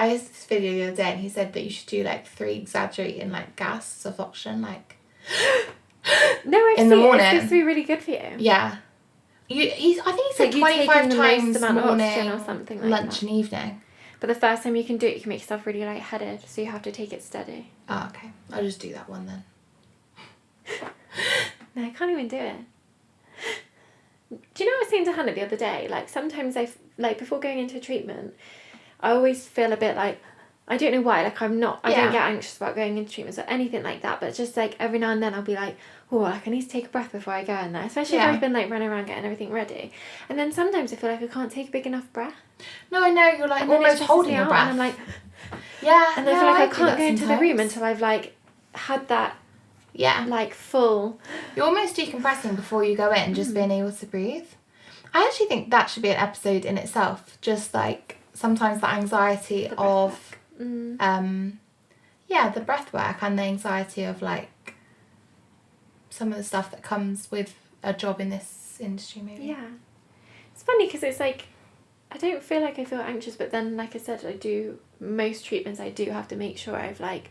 I watched this video the other day and he said that you should do like 3 exaggerating like gasps of oxygen, like No, I've in seen the it. morning. It's supposed to be really good for you. Yeah. I think he said you 25 taking the most times amount of oxygen morning, or something like lunch that. and evening. But the first time you can do it, you can make yourself really lightheaded, so you have to take it steady. Oh, okay. I'll just do that one then. No, I can't even do it. Do you know what I was saying to Hannah the other day? Like, sometimes before going into treatment, I always feel a bit like, I don't know why, like I don't get anxious about going into treatments or anything like that, but just like every now and then I'll be like, oh, like I need to take a breath before I go in there, especially if I've been like running around getting everything ready. And then sometimes I feel like I can't take a big enough breath. No, I know, you're like almost holding your breath. And I'm like, yeah. And I feel like I can't go into the room until I've like had that, like full. You're almost decompressing before you go in, just being able to breathe. I actually think that should be an episode in itself, just like sometimes the anxiety of the breath work and the anxiety of like some of the stuff that comes with a job in this industry, maybe. Yeah, it's funny because it's like I don't feel like I feel anxious, but then like I said, most treatments I do have to make sure I've like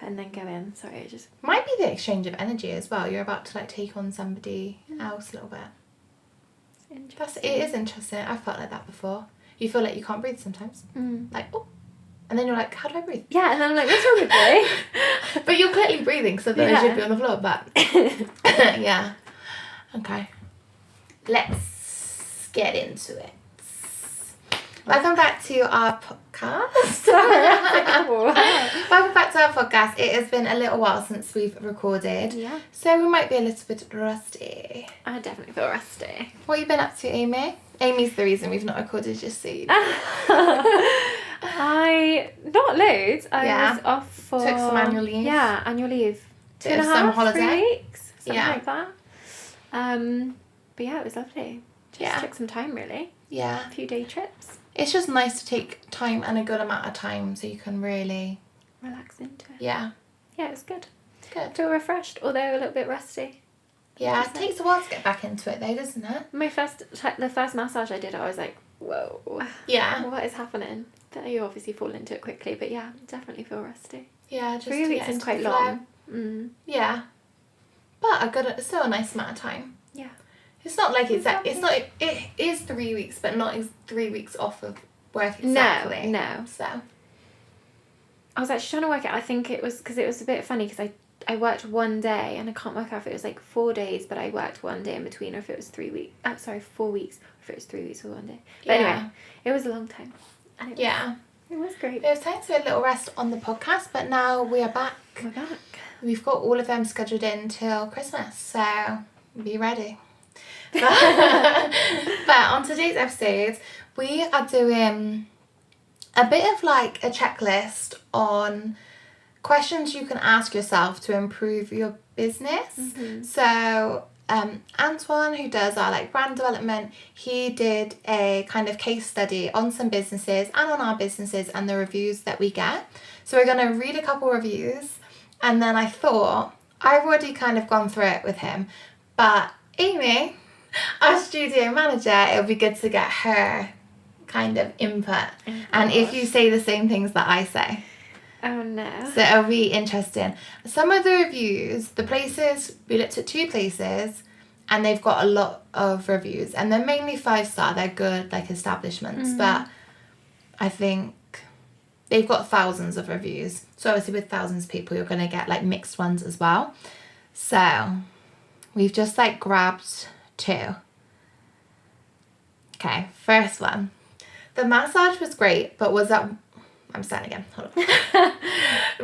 and then go in. Sorry, I just might be the exchange of energy as well. You're about to like take on somebody else a little bit. It is interesting. I've felt like that before. You feel like you can't breathe sometimes. Like, oh. And then you're like, how do I breathe? Yeah, and then I'm like, what's wrong with me? But you're clearly breathing, so then I should be on the floor. But, yeah. Okay. Let's get into it. Welcome back to our podcast. Welcome back to our podcast. It has been a little while since we've recorded. Yeah. So we might be a little bit rusty. I definitely feel rusty. What have you been up to, Amy? Amy's the reason we've not recorded, just so you know. Not loads. I was off for... Took some annual leave. Yeah, annual leave. 2.5, summer holiday. 3 weeks. Something like that. But yeah, it was lovely. Just took some time, really. Yeah. A few day trips. It's just nice to take time and a good amount of time so you can really... relax into it. Yeah. Yeah, it was good. Good. Feel refreshed, although a little bit rusty. Yeah, it takes a while to get back into it though, doesn't it? The first massage I did, I was like, whoa. Yeah. What is happening? But you obviously fall into it quickly, but yeah, definitely feel rusty. Yeah, just 3 weeks is quite long. Yeah. But still a nice amount of time. Yeah. It's not like it is 3 weeks, but not 3 weeks off of work exactly. No. So. I was actually trying to work out, I think it was, because it was a bit funny, because I worked one day, and I can't work out if it was like 4 days, but I worked one day in between, or if it was 4 weeks, or if it was 3 weeks or 1 day. But anyway, it was a long time. And it was great. It was time to do a little rest on the podcast, but now we are back. We're back. We've got all of them scheduled in till Christmas, so be ready. But on today's episode, we are doing a bit of like a checklist on questions you can ask yourself to improve your business. So Antoine, who does our like brand development, he did a kind of case study on some businesses and on our businesses and the reviews that we get. So we're going to read a couple reviews, and then I thought, I've already kind of gone through it with him, but Amy, our studio manager, it would be good to get her kind of input. And if you say the same things that I say. Oh no. So it'll be interesting. Some of the reviews, we looked at 2 places and they've got a lot of reviews, and they're mainly 5-star. They're good like establishments, but I think they've got thousands of reviews. So obviously with thousands of people, you're going to get like mixed ones as well. So we've just like grabbed 2. Okay, first one. The massage was great, but was at... I'm starting again. Hold on.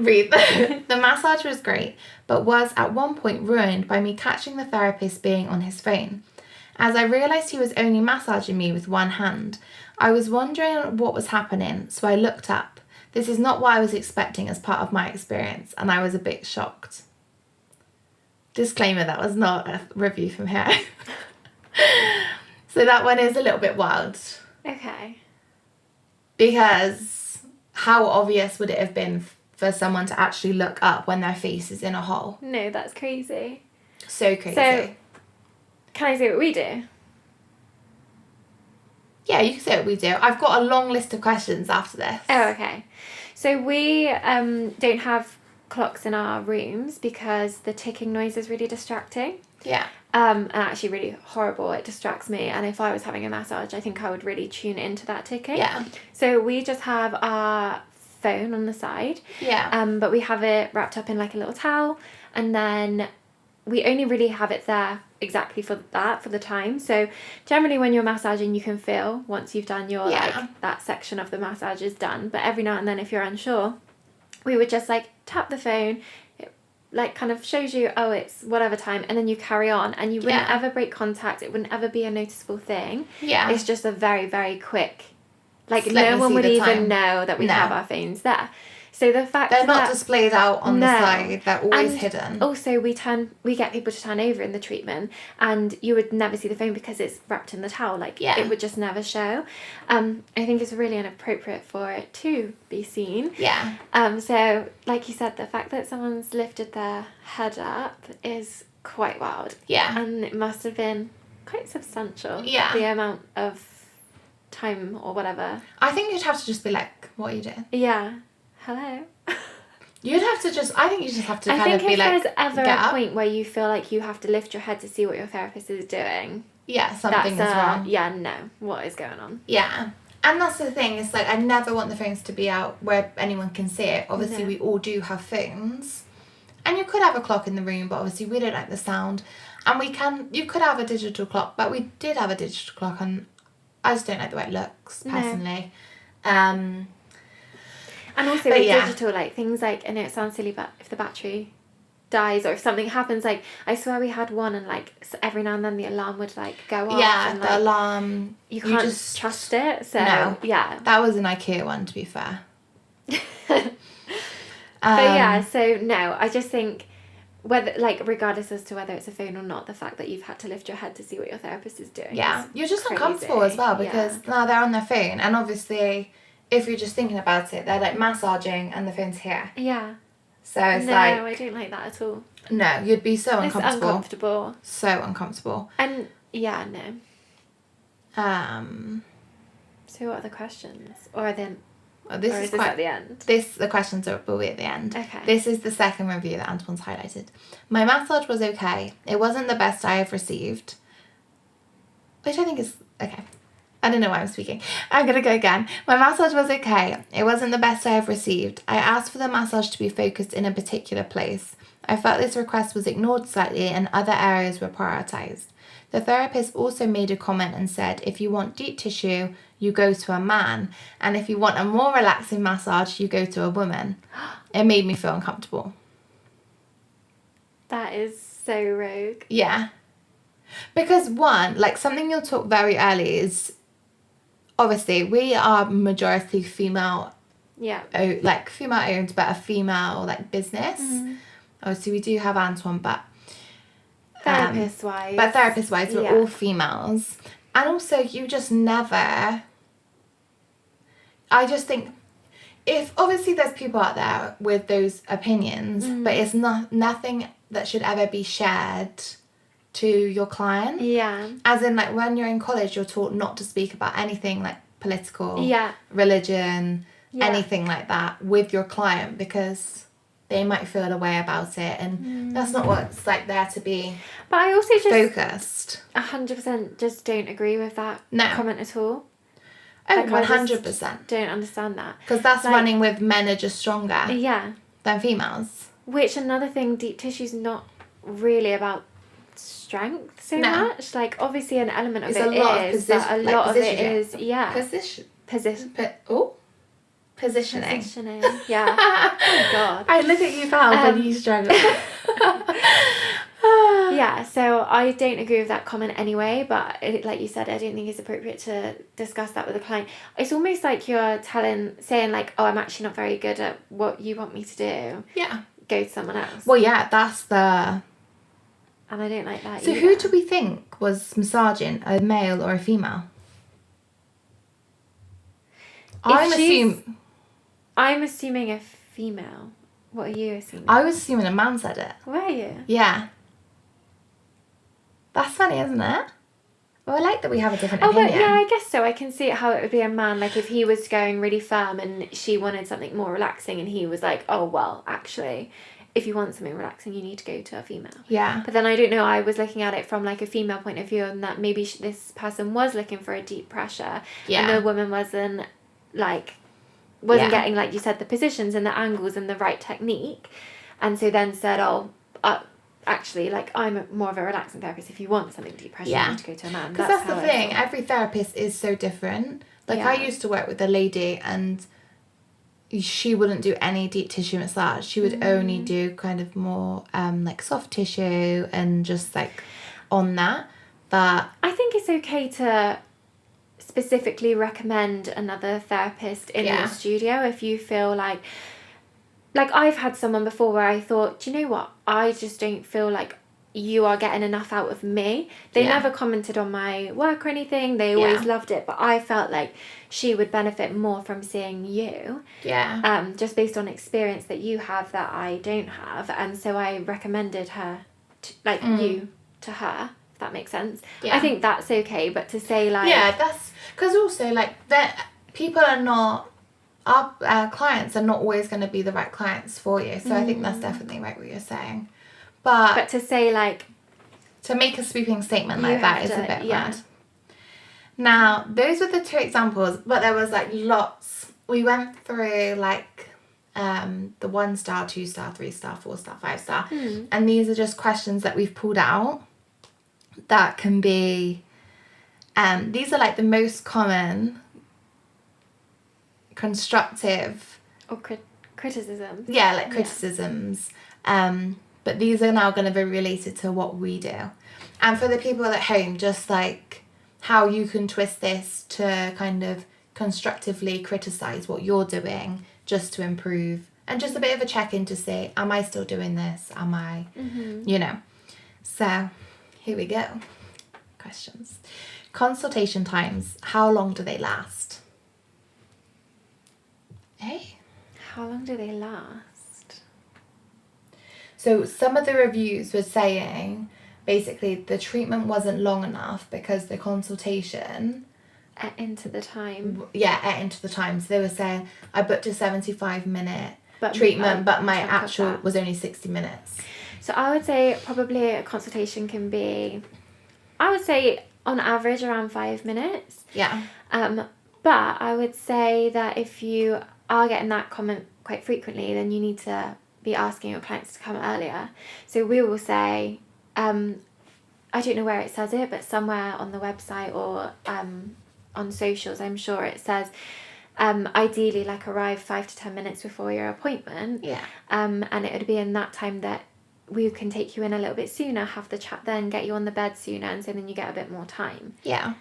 Breathe. The massage was great, but was at one point ruined by me catching the therapist being on his phone. As I realised he was only massaging me with one hand, I was wondering what was happening, so I looked up. This is not what I was expecting as part of my experience, and I was a bit shocked. Disclaimer, that was not a review from here. So that one is a little bit wild. Okay. Because how obvious would it have been for someone to actually look up when their face is in a hole? No, that's crazy. So crazy. So, can I say what we do? Yeah, you can say what we do. I've got a long list of questions after this. Oh, okay. So we don't have clocks in our rooms because the ticking noise is really distracting. Yeah. And actually really horrible. It distracts me. And if I was having a massage, I think I would really tune into that ticking. Yeah. So we just have our phone on the side. Yeah. But we have it wrapped up in like a little towel. And then we only really have it there exactly for the time. So generally when you're massaging, you can feel once you've done your like that section of the massage is done. But every now and then if you're unsure, we would just like tap the phone. It like kind of shows you, oh, it's whatever time, and then you carry on, and you wouldn't ever break contact. It wouldn't ever be a noticeable thing. Yeah. It's just a very, very quick, like Just let no me one see would the even time. know that we No. have our phones there. So the fact they're not that displayed out on the No. side, they're always And hidden. also we get people to turn over in the treatment, and you would never see the phone because it's wrapped in the towel. Like it would just never show. I think it's really inappropriate for it to be seen. Yeah. So like you said, the fact that someone's lifted their head up is quite wild. Yeah. And it must have been quite substantial. Yeah. The amount of time or whatever. I think you'd have to just be like, what are you doing? Yeah. Hello. You'd have to just, I think you just have to I kind think of be if like, there's ever get a up. point where you feel like you have to lift your head to see what your therapist is doing, Yeah, something is that's wrong. yeah, no, what is going on? Yeah. And that's the thing, it's like I never want the phones to be out where anyone can see it. Obviously, No. we all do have phones. And you could have a clock in the room, but obviously we don't like the sound. And you could have a digital clock, but we did have a digital clock, and I just don't like the way it looks, personally. And also But with yeah. digital, like things like, I know it sounds silly, but if the battery dies or if something happens, like I swear we had one, and like every now and then the alarm would like go off. Yeah, and, the like, alarm. You can't just trust it. So No. yeah. That was an IKEA one, to be fair. But yeah, so no, I just think whether like regardless as to whether it's a phone or not, the fact that you've had to lift your head to see what your therapist is doing. Yeah, is you're just crazy. uncomfortable as well because now they're on their phone, and obviously, if you're just thinking about it, they're like massaging and the phone's here. Yeah. So it's no, like I don't like that at all. no, you'd be so It's uncomfortable. uncomfortable. So uncomfortable. And yeah, no. So what are the questions? Or are they? This or is is this quite at the end? the questions will be at the end. Okay. This is the second review that Antoine's highlighted. My massage was okay. It wasn't the best I have received. Which I think is okay. I don't know why I'm speaking. I'm going to go again. My massage was okay. It wasn't the best I have received. I asked for the massage to be focused in a particular place. I felt this request was ignored slightly and other areas were prioritised. The therapist also made a comment and said, if you want deep tissue, you go to a man. And if you want a more relaxing massage, you go to a woman. It made me feel uncomfortable. That is so rogue. Yeah. Because one, like something you'll talk very early is, obviously, we are majority female, Yeah. like female owned, but a female like business. Mm-hmm. Obviously, we do have Antoine, but Therapist-wise. But therapist-wise, we're Yeah. all females. And also, you just never... I just think... If obviously there's people out there with those opinions, but it's nothing that should ever be shared to your client. Yeah. As in, like, when you're in college, you're taught not to speak about anything like political, Yeah. religion, Yeah. anything like that with your client because they might feel a way about it, and that's not what's like there to be But I also just focused. 100% just don't agree with that No. comment at all. Oh, Like, I just 100%. don't understand that. Because that's Like- running with men are just stronger Yeah. than females. Which another thing, deep tissue's not really about strength so No. much. Like obviously an element of It's it a lot of is, but a like lot of it positioning. is Positioning. positioning. Yeah. Oh God. I look at you, Val, and you struggle. Yeah, so I don't agree with that comment anyway, but like you said, I don't think it's appropriate to discuss that with a client. It's almost like you're saying like, oh, I'm actually not very good at what you want me to do. Yeah. Go to someone else. Well, yeah, that's the... And I don't like that So either. who do we think was massaging, a male or a female? I'm assuming a female. What are you assuming? I was assuming a man said it. Were you? Yeah. That's funny, isn't it? Well, I like that we have a different Oh, opinion. but yeah, I guess so. I can see how it would be a man, like if he was going really firm and she wanted something more relaxing and he was like, oh, well, actually, if you want something relaxing, you need to go to a female. Yeah. But then I don't know, I was looking at it from like a female point of view, and that maybe this person was looking for a deep pressure. Yeah. And the woman wasn't getting, like you said, the positions and the angles and the right technique. And so then said, actually, like, I'm more of a relaxing therapist. If you want something deep pressure, you need to go to a man. Because that's the thing. Every therapist is so different. Like, I used to work with a lady and she wouldn't do any deep tissue massage. She would only do kind of more like soft tissue and just like on that. But I think it's okay to specifically recommend another therapist in your studio if you feel like I've had someone before where I thought, do you know what, I just don't feel like you are getting enough out of me. They never commented on my work or anything. They always loved it, but I felt like she would benefit more from seeing you. Yeah. Just based on experience that you have that I don't have, and so I recommended her, you to her. If that makes sense. Yeah. I think that's okay, but to say like that's because also like that people are not. Our clients are not always going to be the right clients for you. So I think that's definitely right what you're saying. But to say like... to make a sweeping statement like that is a bit mad. Yeah. Now, those were the two examples, but there was like lots. We went through like the 1 star, 2 star, 3 star, 4 star, 5 star. And these are just questions that we've pulled out that can be... these are like the most common... constructive or criticisms. Yeah, like criticisms. But these are now going to be related to what we do. And for the people at home, just like how you can twist this to kind of constructively criticize what you're doing just to improve, and just a bit of a check-in to say, am I still doing this? Am I, you know? So here we go. Questions. Consultation times. How long do they last? Hey? How long do they last? So some of the reviews were saying basically the treatment wasn't long enough because the consultation... ate into the time. Yeah, ate into the time. So they were saying, I booked a 75-minute treatment, but my actual was only 60 minutes. So I would say probably a consultation can be, I would say on average around 5 minutes. Yeah. But I would say that if you are getting that comment quite frequently, then you need to be asking your clients to come earlier. So we will say, I don't know where it says it, but somewhere on the website or on socials, I'm sure it says, ideally like arrive 5 to 10 minutes before your appointment. Yeah. And it would be in that time that we can take you in a little bit sooner, have the chat then, get you on the bed sooner, and so then you get a bit more time. Yeah.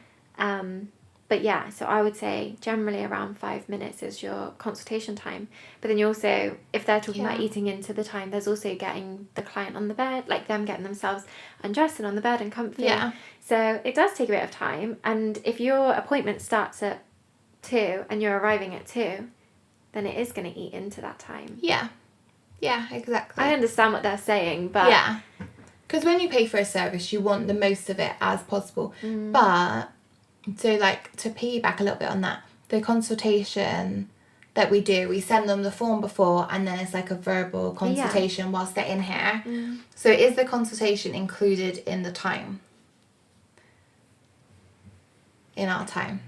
But yeah, so I would say generally around 5 minutes is your consultation time. But then you also, if they're talking about eating into the time, there's also getting the client on the bed, like them getting themselves undressed and on the bed and comfy. Yeah. So it does take a bit of time. And if your appointment starts at 2 and you're arriving at 2, then it is going to eat into that time. Yeah. Yeah, exactly. I understand what they're saying, but... Yeah. Because when you pay for a service, you want the most of it as possible. But... so, like, to piggyback a little bit on that, the consultation that we do, we send them the form before, and then it's like a verbal consultation whilst they're in here. So is the consultation included in the time? In our time?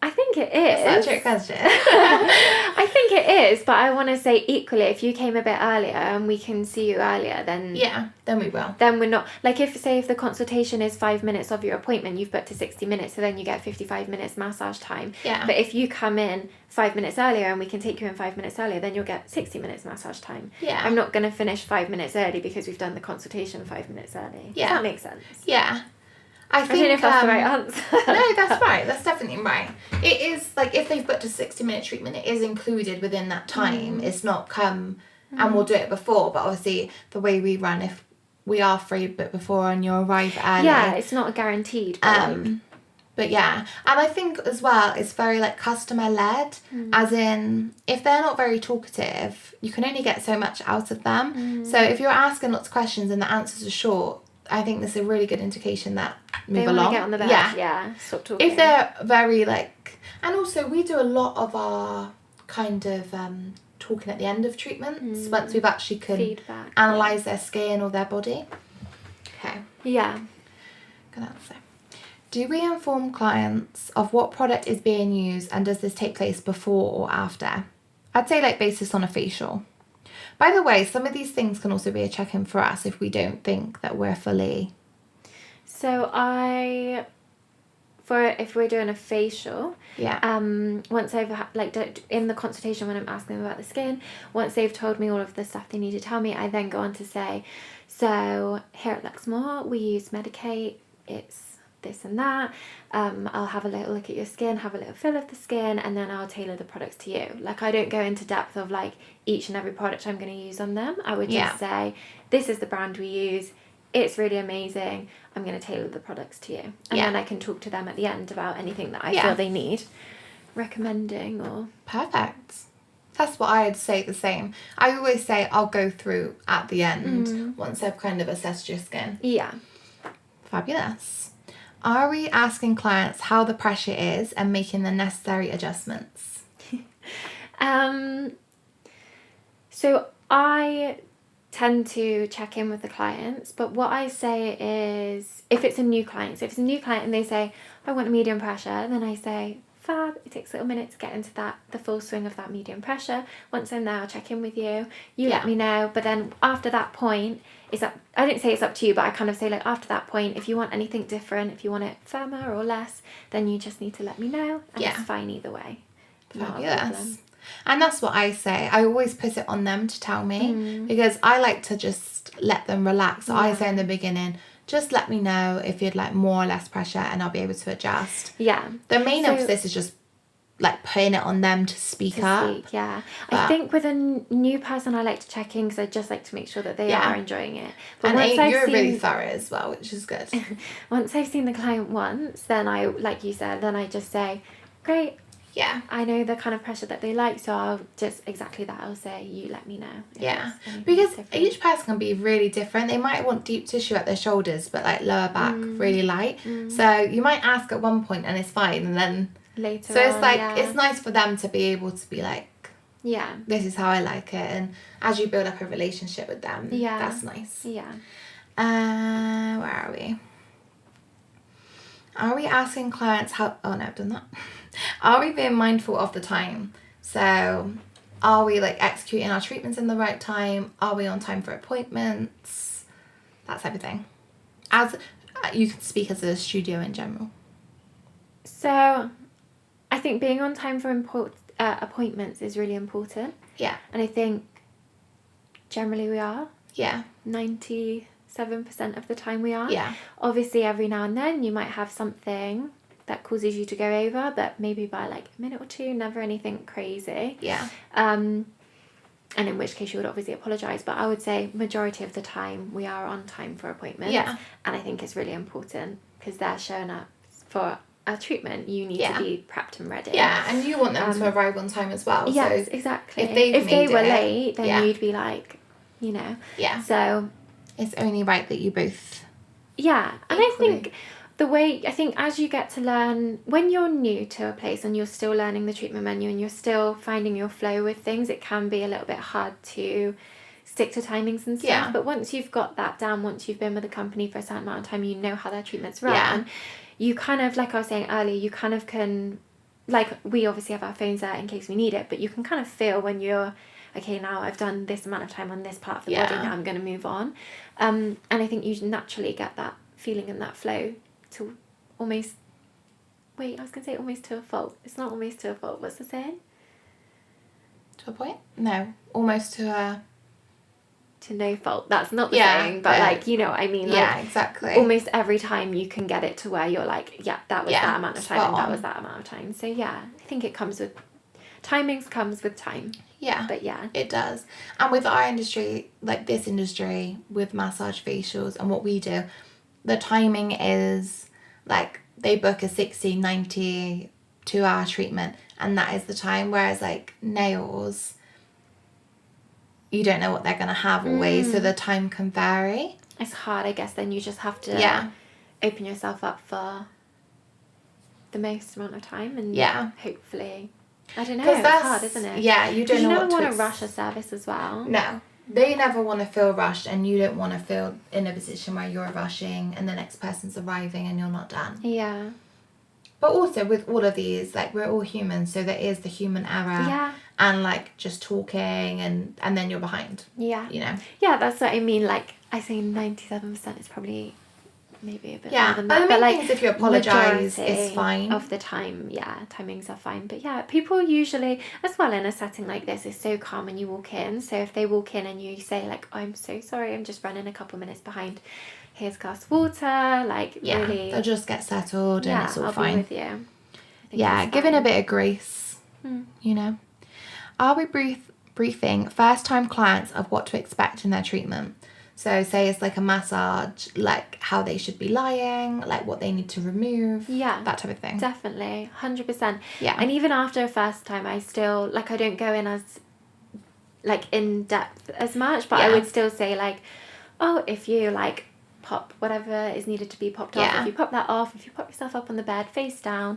I think it is. That's a trick question. I think it is, but I want to say equally, if you came a bit earlier and we can see you earlier, then... yeah, then we will. Then we're not... like, if the consultation is 5 minutes of your appointment, you've booked to 60 minutes, so then you get 55 minutes massage time. Yeah. But if you come in 5 minutes earlier and we can take you in 5 minutes earlier, then you'll get 60 minutes massage time. Yeah. I'm not going to finish 5 minutes early because we've done the consultation 5 minutes early. Yeah. Does that make sense? Yeah. I think, I don't know if that's the right answer. No, that's right. That's definitely right. It is, like, if they've booked a 60-minute treatment, it is included within that time. It's not come and we'll do it before. But obviously, the way we run, if we are free a bit before and you arrive early... yeah, it's not guaranteed. But yeah. And I think, as well, it's very, like, customer-led. As in, if they're not very talkative, you can only get so much out of them. So if you're asking lots of questions and the answers are short... I think this is a really good indication that They move along. Get on the bed. Yeah. Stop talking. If they're very like, and also we do a lot of our kind of talking at the end of treatments once we've actually Feedback, analyse their skin or their body. Okay. Yeah. Good answer. Do we inform clients of what product is being used, and does this take place before or after? I'd say like basis on a facial. By the way, some of these things can also be a check-in for us if we don't think that we're fully... So if we're doing a facial, once I've in the consultation when I'm asking them about the skin, once they've told me all of the stuff they need to tell me, I then go on to say, so here at Luxe, we use Medicate, it's this and that. I'll have a little look at your skin, have a little feel of the skin, and then I'll tailor the products to you. Like, I don't go into depth of like each and every product I'm going to use on them. I would just say, this is the brand we use. It's really amazing. I'm going to tailor the products to you. And then I can talk to them at the end about anything that I feel they need recommending or... Perfect. That's what I'd say the same. I always say I'll go through at the end once I've kind of assessed your skin. Yeah. Fabulous. Are we asking clients how the pressure is and making the necessary adjustments? So I tend to check in with the clients, but what I say is, if it's a new client and they say, I want a medium pressure, then I say, fab, it takes a little minute to get into the full swing of that medium pressure. Once I'm there, I'll check in with you. You let me know. But then after that point, I don't say it's up to you, but I kind of say, like, after that point, if you want anything different, if you want it firmer or less, then you just need to let me know. And it's fine either way. Fabulous. And that's what I say. I always put it on them to tell me because I like to just let them relax. So I say in the beginning, just let me know if you'd like more or less pressure and I'll be able to adjust. Yeah. The main emphasis is just like putting it on them to speak up. Yeah. But I think with a new person, I like to check in because I just like to make sure that they are enjoying it. But and you're really thorough as well, which is good. Once I've seen the client once, then I, like you said, then I just say, great. Yeah. I know the kind of pressure that they like, so I'll just exactly that. I'll say, you let me know. Yeah. Because each person can be really different. They might want deep tissue at their shoulders, but like lower back really light. So you might ask at one point and it's fine, and then later so it's like it's nice for them to be able to be like, this is how I like it, and as you build up a relationship with them, that's nice. Yeah. Where are we? Are we asking clients how... Oh, no, I've done that. Are we being mindful of the time? So are we like executing our treatments in the right time? Are we on time for appointments? That type of thing. As you can speak as a studio in general. So I think being on time for appointments is really important. Yeah. And I think generally we are. Yeah. 97% of the time we are. Yeah. Obviously every now and then you might have something that causes you to go over, but maybe by like a minute or two, never anything crazy. Yeah. And in which case you would obviously apologise, but I would say majority of the time we are on time for appointments. Yeah. And I think it's really important because they're showing up for a treatment. You need to be prepped and ready. Yeah, and you want them to arrive on time as well. Yes, so exactly. If they were late, then you'd be like, you know. Yeah. So it's only right that you both... Yeah, and I think as you get to learn, when you're new to a place and you're still learning the treatment menu and you're still finding your flow with things, it can be a little bit hard to stick to timings and stuff. Yeah. But once you've got that down, once you've been with a company for a certain amount of time, you know how their treatments run, you kind of, like I was saying earlier, you kind of can, like, we obviously have our phones there in case we need it, but you can kind of feel when you're, okay, now I've done this amount of time on this part of the body, now I'm going to move on. And I think you naturally get that feeling and that flow to almost... Wait, I was going to say almost to a fault. It's not almost to a fault. What's the saying? To a point? No. Almost to a... To no fault. That's not the saying, but like, you know what I mean? Like, exactly. Almost every time you can get it to where you're like, that was that amount of time and that was that amount of time. So yeah, I think it comes with... Timings comes with time. Yeah. But yeah. It does. And with our industry, like this industry, with massage facials and what we do, the timing is like they book a 60, 90, 2-hour treatment and that is the time. Whereas like nails, you don't know what they're going to have always. So the time can vary. it's hard, I guess. Then you just have to open yourself up for the most amount of time, and hopefully, I don't know, it's hard, isn't it? Yeah, you don't know never what want to rush a service as well. No, they never want to feel rushed, and you don't want to feel in a position where you're rushing and the next person's arriving and you're not done. Yeah. But also with all of these, like, we're all humans, so there is the human error. Yeah. And like just talking and then you're behind. Yeah. You know. Yeah, that's what I mean. Like, I say 97% is probably maybe a bit more than that. But the main like, thing is if you apologise, it's fine. Of the time, timings are fine. But yeah, people usually, as well in a setting like this, is so calm when you walk in. So if they walk in and you say like, I'm so sorry, I'm just running a couple minutes behind, here's a glass of water, like really. They'll just get settled and it's all I'll fine. Be with you. Giving a bit of grace, you know. Are we briefing first-time clients of what to expect in their treatment? So say it's like a massage, like how they should be lying, like what they need to remove, that type of thing. Definitely, 100%. Yeah. And even after a first time, I still, like, I don't go in as, like, in depth as much, but I would still say, like, oh, if you, like, pop whatever is needed to be popped off, if you pop that off, if you pop yourself up on the bed face down,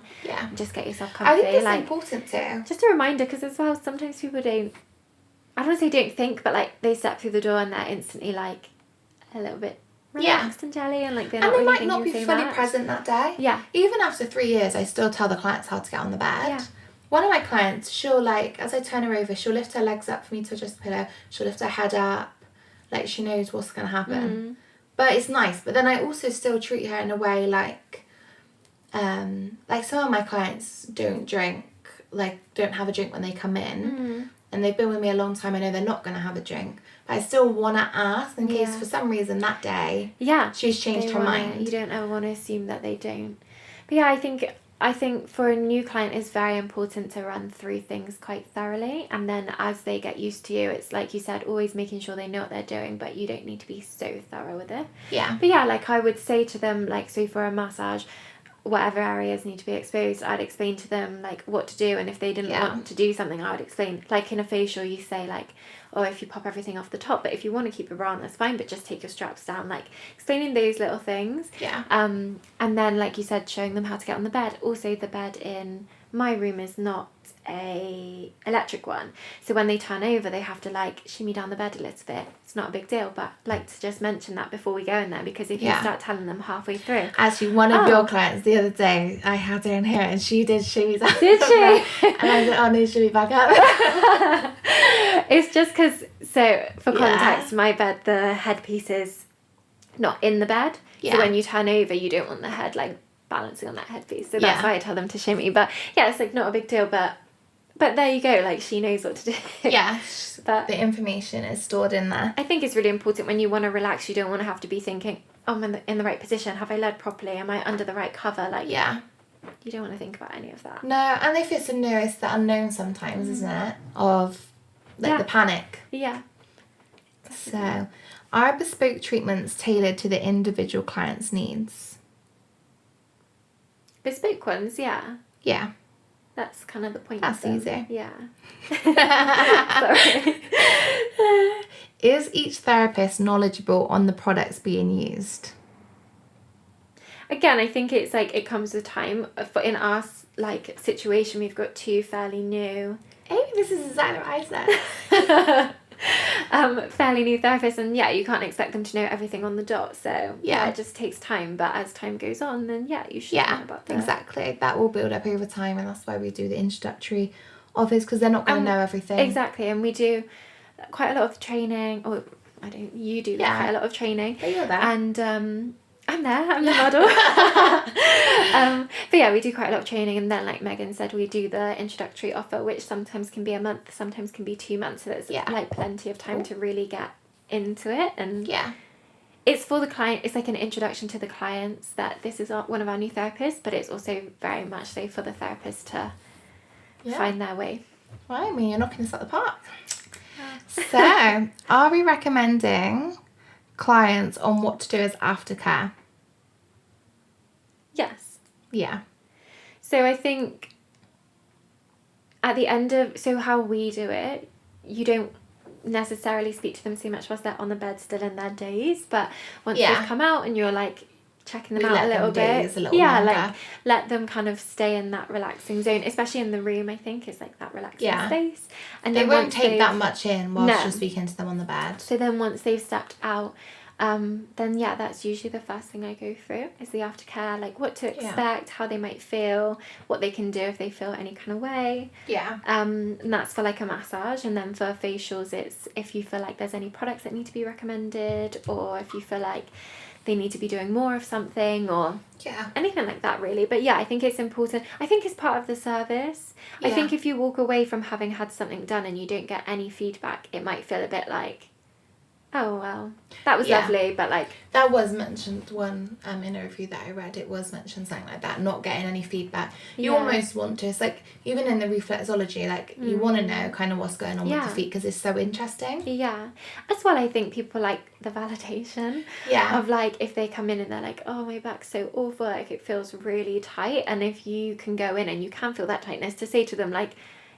just get yourself comfy. I think it's important too. Just a reminder, because as well, sometimes people don't, I don't want to say don't think, but like they step through the door and they're instantly like a little bit relaxed and jelly, and like they're not really thinking so much. And they might not be fully present that day. Yeah. Even after 3 years, I still tell the clients how to get on the bed. Yeah. One of my clients, she'll like, as I turn her over, she'll lift her legs up for me to adjust the pillow. She'll lift her head up, like she knows what's going to happen. But it's nice. But then I also still treat her in a way like some of my clients don't drink, like don't have a drink when they come in. And they've been with me a long time. I know they're not going to have a drink. But I still want to ask in case for some reason that day she's changed her mind. You don't ever want to assume that they don't. But yeah, I think for a new client, it's very important to run through things quite thoroughly. And then as they get used to you, it's like you said, always making sure they know what they're doing, but you don't need to be so thorough with it. Yeah. But yeah, like I would say to them, like, so for a massage, whatever areas need to be exposed, I'd explain to them like what to do, and if they didn't want to do something, I would explain. Like in a facial, you say like, oh, if you pop everything off the top, but if you want to keep a bra on, that's fine, but just take your straps down. Like explaining those little things. Yeah. And then like you said, showing them how to get on the bed. Also, the bed in my room is not a electric one, so when they turn over they have to like shimmy down the bed a little bit. It's not a big deal, but I'd like to just mention that before we go in there, because if you start telling them halfway through. Actually, one of your clients the other day, I had her in here and she did shimmy down. Did she? And I said, oh no, shimmy back up. It's just because, so for context, my bed, the headpiece is not in the bed, so when you turn over you don't want the head like balancing on that headpiece, so that's why I tell them to shimmy. But yeah, it's like not a big deal, but there you go, like she knows what to do. But the information is stored in there. I think it's really important when you want to relax. You don't want to have to be thinking, oh, I'm in the right position, have I led properly, am I under the right cover, like you don't want to think about any of that. No, and if it's it's the unknown sometimes, isn't it, of like the panic. So are bespoke treatments tailored to the individual client's needs? Bespoke ones, Yeah. That's kind of the point. That's easy. Yeah. Sorry. Is each therapist knowledgeable on the products being used? Again, I think it's like it comes with time. In our like situation, we've got two fairly new. Hey, this is exactly what I said. Fairly new therapists, and you can't expect them to know everything on the dot, so it just takes time, but as time goes on, then you should know about that. Exactly, that will build up over time, and that's why we do the introductory offers, because they're not going to know everything. Exactly, and we do quite a lot of training, or you do quite a lot of training. But you're there. And I'm there, I'm the model. But we do quite a lot of training, and then like Megan said, we do the introductory offer, which sometimes can be a month, sometimes can be 2 months, so there's like plenty of time to really get into it. And it's for the client, it's like an introduction to the clients that this is one of our new therapists, but it's also very much so for the therapist to find their way. Well, I mean, you're knocking us out the park. So are we recommending clients on what to do as aftercare? Yes. Yeah. So I think at the end of, so how we do it, you don't necessarily speak to them so much whilst they're on the bed still in their daze, but once Yeah. they've come out and you're like checking them We out let a little them bit, daze a little yeah, longer. like let them kind of stay in that relaxing zone, especially in the room. I think is like that relaxing Yeah. space, and They then won't once take that they've- much in whilst No. you're speaking to them on the bed. So then once they've stepped out, then yeah, that's usually the first thing I go through is the aftercare, like what to expect, how they might feel, what they can do if they feel any kind of way. Yeah. And that's for like a massage, and then for facials, it's if you feel like there's any products that need to be recommended, or if you feel like they need to be doing more of something, or anything like that really. But yeah, I think it's important. I think it's part of the service. I think if you walk away from having had something done and you don't get any feedback, it might feel a bit like, oh well, that was lovely, but like that was mentioned one in a review that I read. It was mentioned something like that, not getting any feedback. You almost want to. It's like even in the reflexology, like you want to know kind of what's going on with the feet because it's so interesting. Yeah, as well. I think people like the validation. Of like if they come in and they're like, oh, my back's so awful, like it feels really tight, and if you can go in and you can feel that tightness, to say to them like,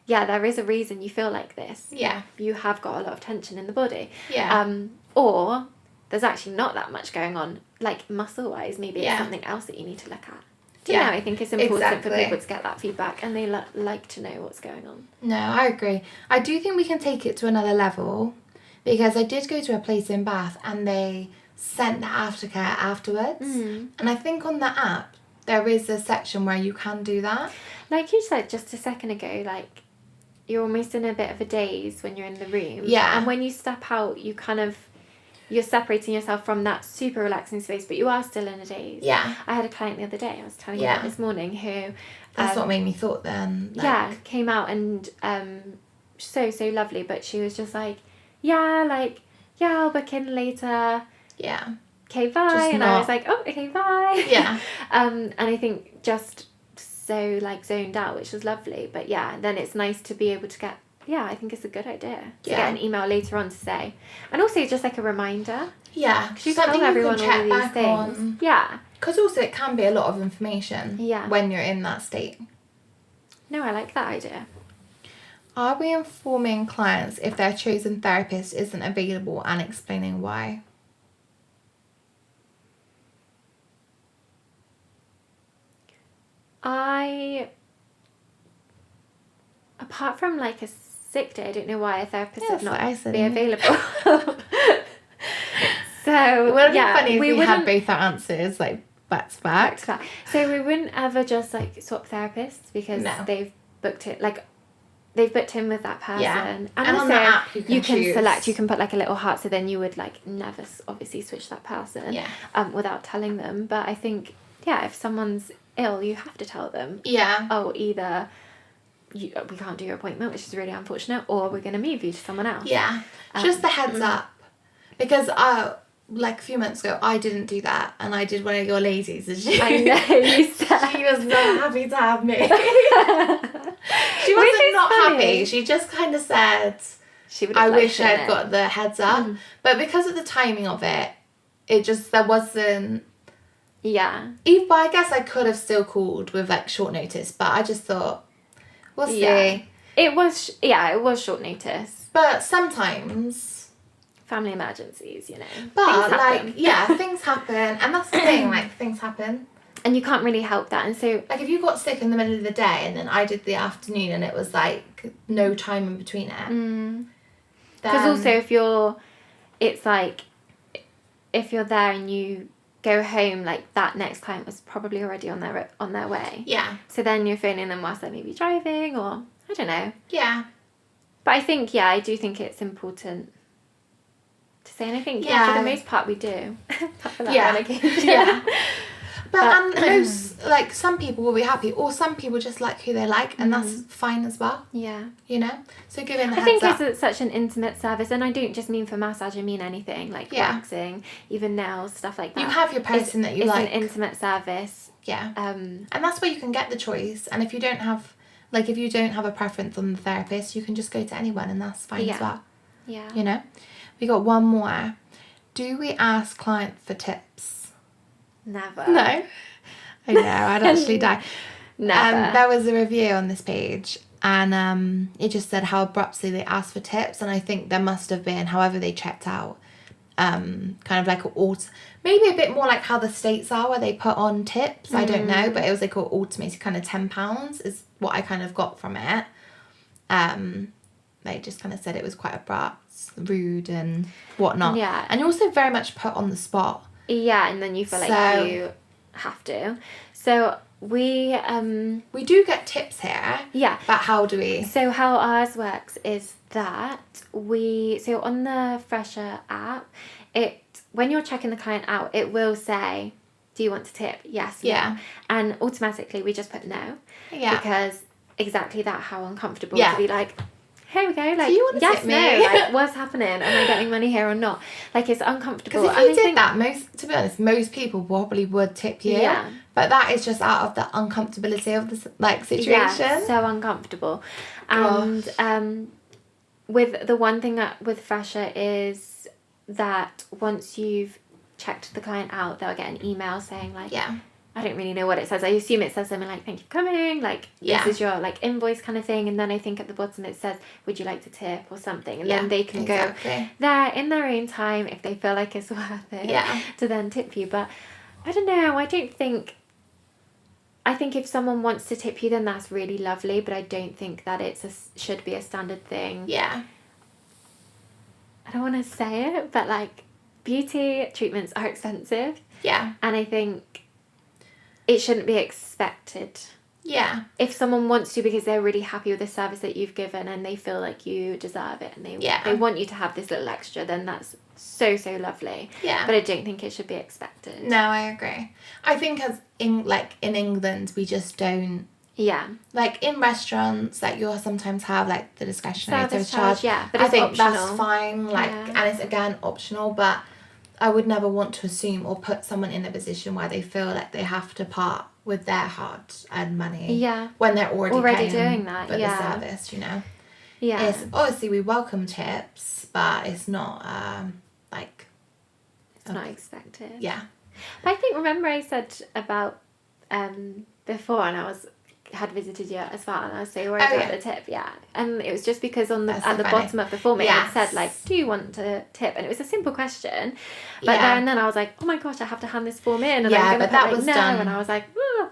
yeah, there is a reason you feel like this. Yeah. You have got a lot of tension in the body. Yeah. Or there's actually not that much going on, like muscle-wise. Maybe it's something else that you need to look at. Do you know, I think it's important for people to get that feedback, and they like to know what's going on. No, I agree. I do think we can take it to another level, because I did go to a place in Bath and they sent the aftercare afterwards. And I think on the app, there is a section where you can do that. Like you said just a second ago, like, you're almost in a bit of a daze when you're in the room. Yeah. And when you step out, you're separating yourself from that super relaxing space, but you are still in a daze. Yeah. I had a client the other day, I was telling you about this morning, who... That's what made me thought then. Like, came out and so lovely, but she was just like, I'll book in later. Yeah. Okay, bye. And I was like, oh, okay, bye. Yeah. And I think just so like zoned out, which was lovely. But yeah, then it's nice to be able to get, I think it's a good idea to get an email later on to say. And also just like a reminder. Yeah. Because you tell everyone all of these things. On. Yeah. Because also it can be a lot of information when you're in that state. No, I like that idea. Are we informing clients if their chosen therapist isn't available and explaining why? Apart from like a sick day, I don't know why a therapist would not be it. available. So it would be funny if we had both our answers like back to back. So we wouldn't ever just like swap therapists because they've booked it, like they've booked him with that person. Yeah. And also on the app you can select, you can put like a little heart, so then you would like never obviously switch that person without telling them. But I think if someone's ill, you have to tell them. Yeah. Oh, either we can't do your appointment, which is really unfortunate, or we're going to move you to someone else. Yeah. Just the heads up. Because like a few months ago, I didn't do that, and I did one of your ladies, and I know, you said. She was not happy to have me. She wasn't not happy. She just kind of said, I wish I'd got the heads up. But because of the timing of it, there wasn't... Yeah. But I guess I could have still called with like short notice, but I just thought, we'll see. It was short notice. But sometimes... Family emergencies, you know. But things happen, and that's the thing, like things happen. And you can't really help that, and so... Like if you got sick in the middle of the day and then I did the afternoon and it was like no time in between it. Because also if you're there and you go home, like that next client was probably already on their way. Yeah. So then you're phoning them whilst they're maybe driving, or I don't know. Yeah. But I think, I do think it's important to say, and I think, for the most part we do. For that one occasion. Yeah. But most, like, some people will be happy, or some people just like who they like, and that's fine as well. Yeah. You know? So giving the heads up. I think up. it's such an intimate service, and I don't just mean for massage, I mean anything, like waxing, even nails, stuff like that. You have your person that you like. It's an intimate service. Yeah. And that's where you can get the choice, and if you don't have a preference on the therapist, you can just go to anyone, and that's fine as well. Yeah. You know? We got one more. Do we ask clients for tips? Never. No. I know, I'd actually die. Never. There was a review on this page, and it just said how abruptly they asked for tips, and I think there must have been, however they checked out, kind of like maybe a bit more like how the States are, where they put on tips. I don't know, but it was like an automated kind of £10 is what I kind of got from it. They just kind of said it was quite abrupt, rude and whatnot. Yeah. And you're also very much put on the spot. Yeah, and then you feel like you have to. So we do get tips here. Yeah. But how do we? So how ours works is that so on the Fresher app, when you're checking the client out, it will say, do you want to tip? Yes. Yeah. No. And automatically we just put no. Yeah. Because exactly that, how uncomfortable to be like, here we go, like, do you want to yes, tip me? no, like, what's happening? Am I getting money here or not? Like, it's uncomfortable. Because if you did that, to be honest, most people probably would tip you. Yeah. But that is just out of the uncomfortability of the situation. Yeah, so uncomfortable. And with the one thing with Fresher is that once you've checked the client out, they'll get an email saying like, I don't really know what it says. I assume it says something like, thank you for coming, like, this is your, like, invoice kind of thing. And then I think at the bottom it says, would you like to tip or something? And then they can go there in their own time if they feel like it's worth it to then tip you. But I don't know. I think if someone wants to tip you, then that's really lovely. But I don't think that should be a standard thing. Yeah. I don't want to say it, but, like, beauty treatments are expensive. Yeah. And I think it shouldn't be expected. Yeah. If someone wants to because they're really happy with the service that you've given and they feel like you deserve it and they want you to have this little extra, then that's so lovely. Yeah. But I don't think it should be expected. No, I agree. I think in England, we just don't. Yeah. Like in restaurants, like you'll sometimes have like the discretionary service charge. Yeah, but I it's think optional. that's fine. Like, and it's again optional, but I would never want to assume or put someone in a position where they feel like they have to part with their hard-earned money. Yeah. When they're already paying doing that. for the service, you know. Yeah. It's obviously we welcome tips, but it's not like. It's not expected. Yeah. But I think remember I said about before, and had visited you as well, and I was so worried about the tip, and it was just because at the bottom of the form it had said like, do you want to tip? And it was a simple question, but then I was like, oh my gosh, I have to hand this form in, and I'm gonna put like no, and I was like, oh.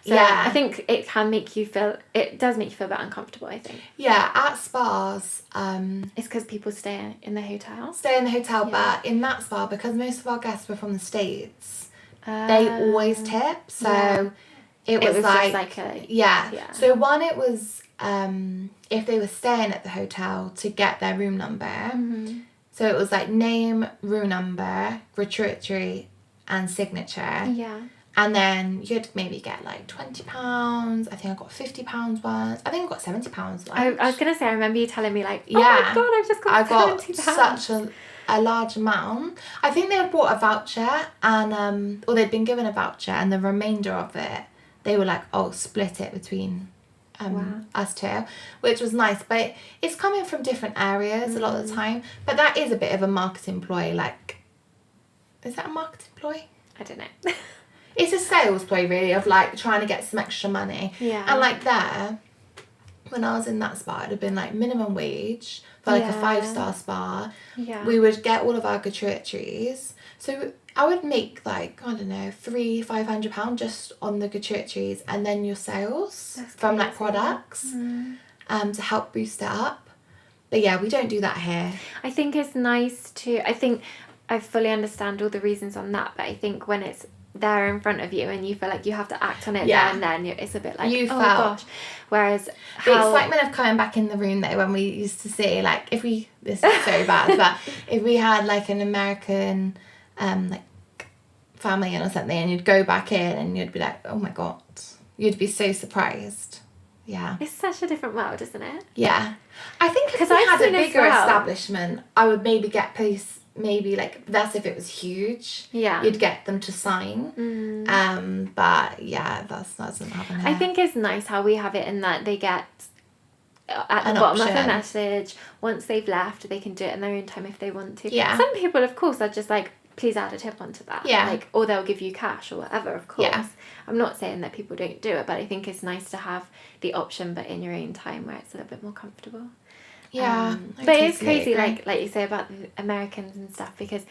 So I think it does make you feel a bit uncomfortable, I think. Yeah, at spas, it's because people stay in the hotel. But in that spa, because most of our guests were from the States, they always tip, so it was like so one, it was if they were staying at the hotel to get their room number, so it was like name, room number, gratuity and signature, and then you'd maybe get like £20. I think I got £50 once. I think I got £70 once. I was gonna say, I remember you telling me like, oh my god, I've just got £70. Such a large amount. I think they had bought a voucher and or they'd been given a voucher, and the remainder of it they were like, oh, split it between us two, which was nice. But it's coming from different areas a lot of the time. But that is a bit of a marketing ploy. Like, is that a marketing ploy? I don't know. It's a sales ploy, really, of like trying to get some extra money. Yeah. And like there, when I was in that spa, it'd have been like minimum wage for like a 5-star spa. Yeah. We would get all of our gratuities. So I would make like, I don't know, £300-500 just on the gratuities, and then your sales from like products to help boost it up. But yeah, we don't do that here. I think it's nice I think I fully understand all the reasons on that, but I think when it's there in front of you and you feel like you have to act on it there and then, it's a bit like, gosh. Whereas the excitement of coming back in the room though, when we used to see like, this is so bad, but if we had like an American like family in or something, and you'd go back in and you'd be like, oh my god, you'd be so surprised. Yeah, it's such a different world, isn't it? Yeah, I think if we had a bigger establishment, I would maybe get maybe like, that's if it was huge. Yeah, you'd get them to sign. But yeah, that doesn't happen here. I think it's nice how we have it in that they get at the bottom of the message, once they've left, they can do it in their own time if they want to. Yeah. Some people, of course, are just like, please add a tip onto that. Yeah. Like, or they'll give you cash or whatever, of course. Yeah. I'm not saying that people don't do it, but I think it's nice to have the option, but in your own time where it's a little bit more comfortable. Yeah. But it's crazy, agree. like you say about the Americans and stuff, because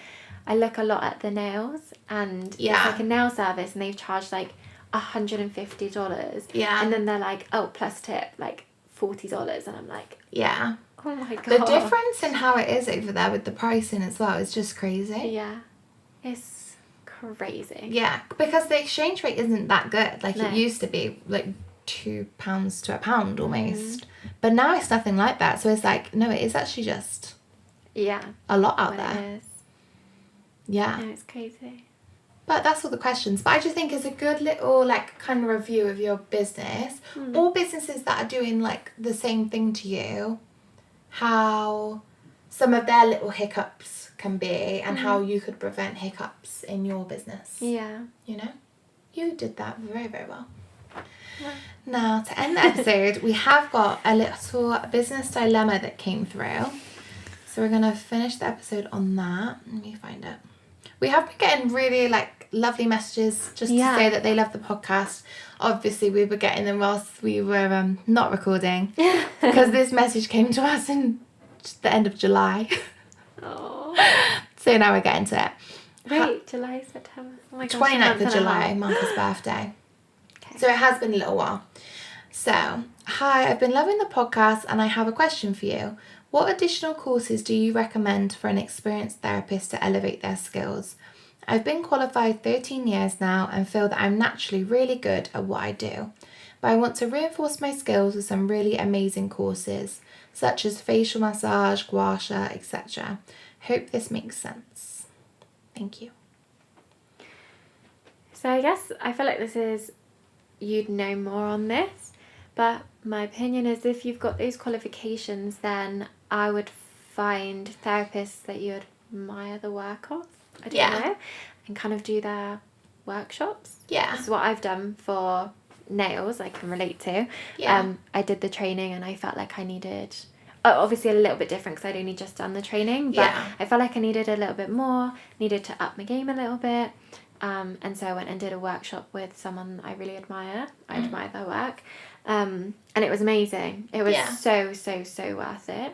I look a lot at the nails, and it's Yeah. like a nail service, and they've charged like $150. Yeah. And then they're like, oh, plus tip, like $40, and I'm like, Yeah. oh my god. The difference in how it is over there with the pricing as well is just crazy. Yeah. It's crazy. Yeah, because the exchange rate isn't that good. Like, No. it used to be like £2 to £1 almost. But now it's nothing like that. So it's like, no, it is actually just Yeah. a lot out What there. it is. Yeah. No, it's crazy. But that's all the questions. But I just think it's a good little, like, kind of review of your business. All businesses that are doing, like, the same thing to you, how some of their little hiccups can be, and how you could prevent hiccups in your business. Yeah. You know? You did that very, very well. Yeah. Now, to end the episode, we have got a little business dilemma that came through. So we're going to finish the episode on that. Let me find it. We have been getting really, like, lovely messages just to say that they love the podcast. Obviously, we were getting them whilst we were not recording, because this message came to us in the end of July. Oh. So now we're getting to it. Wait, July, September. Oh my gosh. 29th of July, Martha's birthday. Okay. So it has been a little while. So, hi, I've been loving the podcast and I have a question for you. What additional courses do you recommend for an experienced therapist to elevate their skills? I've been qualified 13 years now and feel that I'm naturally really good at what I do. But I want to reinforce my skills with some really amazing courses, such as facial massage, gua sha, etc. Hope this makes sense. Thank you. So I guess I feel like this is, you'd know more on this, but my opinion is if you've got those qualifications, then I would find therapists that you admire the work of, I don't know, and kind of do their workshops. Yeah. This is what I've done for nails, I can relate to. Yeah. I did the training and I felt like I needed, obviously a little bit different because I'd only just done the training, but I felt like I needed a little bit more, needed to up my game a little bit. And so I went and did a workshop with someone I really admire. I admire their work. And it was amazing. It was so worth it.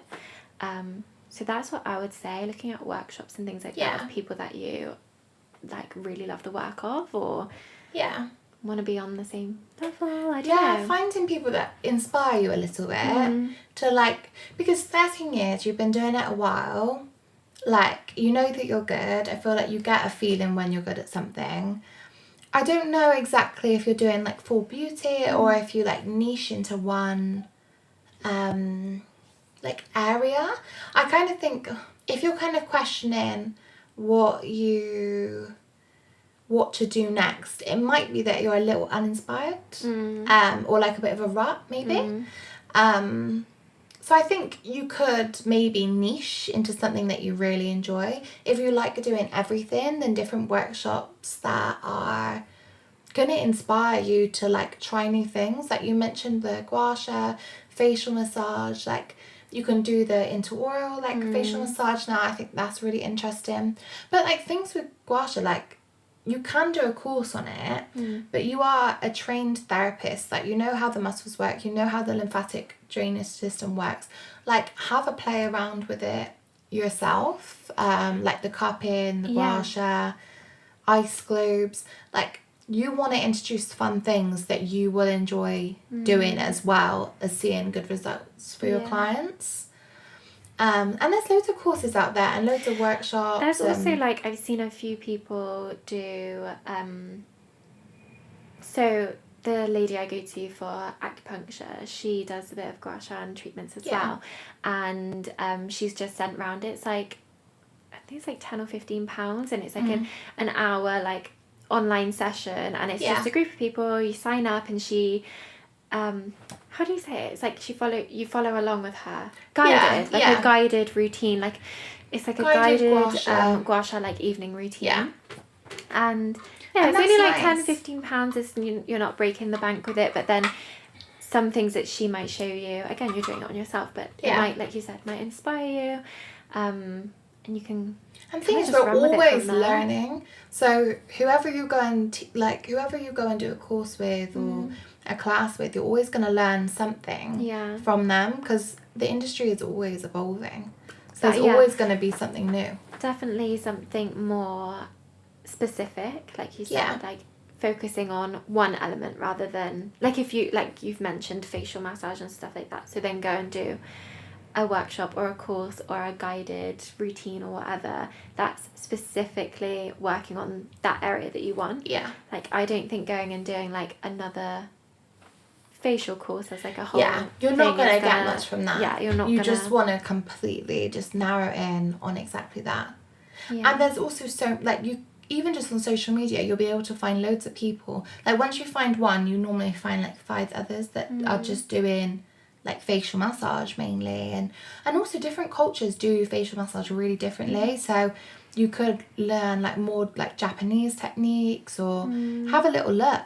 So that's what I would say, looking at workshops and things like that of people that you like really love the work of, or want to be on the same level. I don't know. Finding people that inspire you a little bit to, like, because 13 years, you've been doing it a while. Like, you know that you're good. I feel like you get a feeling when you're good at something. I don't know exactly if you're doing, like, full beauty or if you, like, niche into one, like, area. I kind of think if you're kind of questioning what to do next, it might be that you're a little uninspired, or like a bit of a rut, maybe. So I think you could maybe niche into something that you really enjoy. If you like doing everything, then different workshops that are going to inspire you to, like, try new things. Like you mentioned the gua sha, facial massage, like you can do the intraoral, like facial massage now. I think that's really interesting. But, like, things with gua sha, like, you can do a course on it, but you are a trained therapist. Like, you know how the muscles work, you know how the lymphatic drainage system works. Like, have a play around with it yourself. Like the cupping, the gua sha, ice globes. Like, you want to introduce fun things that you will enjoy doing, as well as seeing good results for your clients. And there's loads of courses out there and loads of workshops. There's also, like, I've seen a few people do, so the lady I go to for acupuncture, she does a bit of gua sha and treatments as well. And she's just sent round, it's like, I think it's like £10 or £15, and it's like an hour, like, online session, and it's just a group of people, you sign up, and she... how do you say it? It's like you follow along with her. Guided. A guided routine. Like, it's like a guided gua sha, like, evening routine. Yeah. And it's only like £10-15. You're not breaking the bank with it, but then some things that she might show you, again, you're doing it on yourself, but it might, like you said, might inspire you. And you can... And the thing is, we're always learning. So whoever you go and do a course with or a class with, you're always going to learn something from them, because the industry is always evolving. So there's always going to be something new. Definitely something more specific, like you said, like focusing on one element rather than, like, if you, like you've mentioned, facial massage and stuff like that. So then go and do a workshop or a course or a guided routine or whatever that's specifically working on that area that you want. Yeah. Like, I don't think going and doing like another facial course as like a whole you're not going to get much from that. You just want to completely just narrow in on exactly that. And there's also so, like, you even just on social media, you'll be able to find loads of people. Like, once you find one, you normally find like 5 others that are just doing like facial massage mainly, and also different cultures do facial massage really differently. So you could learn like more like Japanese techniques or have a little look.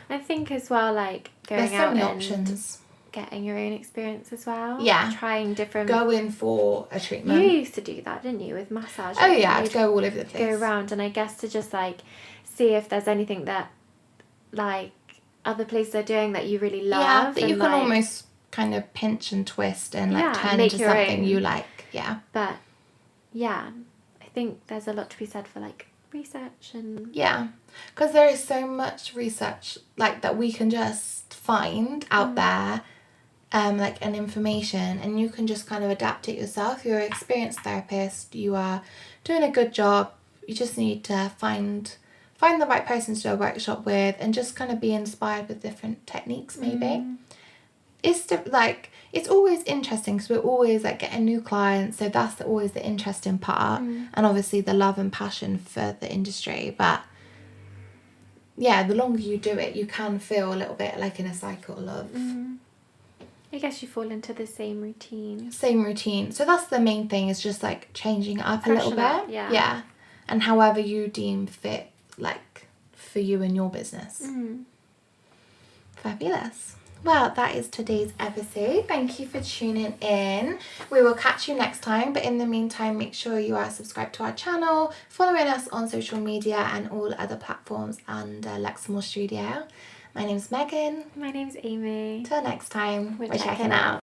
I think as well, like, going out and options, getting your own experience as well. Yeah. Trying different... Go in for a treatment. You used to do that, didn't you, with massage? Oh, yeah, I'd go all over the place. Go around, and I guess to just, like, see if there's anything that, like, other places are doing that you really love. Yeah, that you can like, almost kind of pinch and twist and, like, turn into something you like. Yeah. But, yeah, I think there's a lot to be said for, like, research and... Yeah, because there is so much research, like, that we can just find out there, like, and information, and you can just kind of adapt it yourself. You're an experienced therapist, you are doing a good job, you just need to find the right person to do a workshop with, and just kind of be inspired with different techniques maybe. It's always interesting, because we're always like getting new clients, so that's always the interesting part, and obviously the love and passion for the industry. But yeah, the longer you do it, you can feel a little bit like in a cycle of I guess you fall into the same routine. So that's the main thing, is just like changing it up a little bit. Yeah, and however you deem fit, like, for you and your business. Fabulous. Well, that is today's episode. Thank you for tuning in. We will catch you next time, but in the meantime, make sure you are subscribed to our channel, following us on social media and all other platforms under Luxe Studio. My name's Megan. My name's Amy. Till next time, we're checking out.